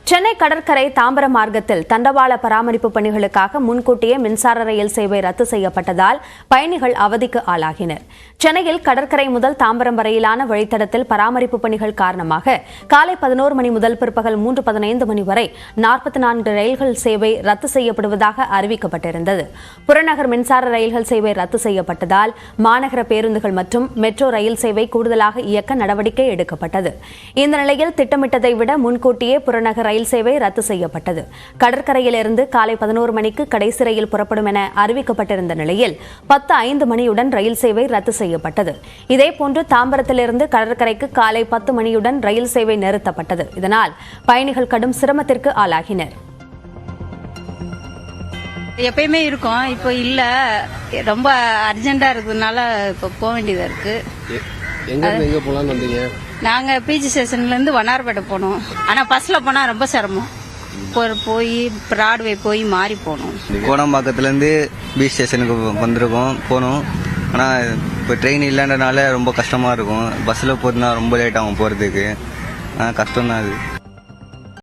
சென்னை கடற்கரை தாம்பரம் மார்க்கத்தில் தண்டவாள பராமரிப்பு பணிகளுக்காக முன்கூட்டியே மின்சார ரயில் சேவை ரத்து செய்யப்பட்டதால் பயணிகள் அவதிக்கு ஆளாகினர். சென்னையில் கடற்கரை முதல் தாம்பரம் வரையிலான வழித்தடத்தில் பராமரிப்பு பணிகள் காரணமாக காலை 11 மணி முதல் பிற்பகல் 3:15 மணி வரை 44 ரயில்கள் சேவை ரத்து செய்யப்படுவதாக அறிவிக்கப்பட்டிருந்தது. புறநகர் மின்சார ரயில்கள் சேவை ரத்து செய்யப்பட்டதால் மாநகர பேருந்துகள் மற்றும் மெட்ரோ ரயில் சேவை கூடுதலாக இயக்க நடவடிக்கை எடுக்கப்பட்டது. இந்த நிலையில் திட்டமிட்டதை விட முன்கூட்டியே புறநகர் ரயில் சேவை ரத்து செய்யப்பட்டது. கடற்கரையிலிருந்து காலை 11 மணிக்கு கடைசி ரயில் புறப்படும் என அறிவிக்கப்பட்டிருந்த நிலையில் 10:05 மணியுடன் ரயில் சேவை ரத்து செய்யப்பட்டது. இதேபோன்று தாம்பரத்திலிருந்து கடற்கரைக்கு காலை 10 மணியுடன் ரயில் சேவை நிறுத்தப்பட்டது. இதனால் பயணிகள் கடும் சிரமத்திற்கு ஆளாகினர். எப்பயுமே இருக்கும், இப்போ இல்ல, ரொம்ப அர்ஜென்டா இருக்கிறதுனால இப்போ போக வேண்டியதா இருக்கு. எங்க போலான்னு வந்தீங்க? நாங்க பிஜி ஸ்டேஷன்ல இருந்து வண்ணாரப்பேட்டை போனோம். ஆனா பஸ்ல போனா ரொம்ப சிரமம். போய் பிராட்வே போய் மாறி போனோம். கோடம்பாக்கத்துல இருந்து பீச் ஸ்டேஷனுக்கு வந்திருக்கோம், போனோம். ஆனா இப்போ ட்ரெயின் இல்லைன்றனால ரொம்ப கஷ்டமா இருக்கும். பஸ்ல போறதுனா ரொம்ப லேட் ஆகும் போறதுக்கு. கஷ்டம் தான் அது.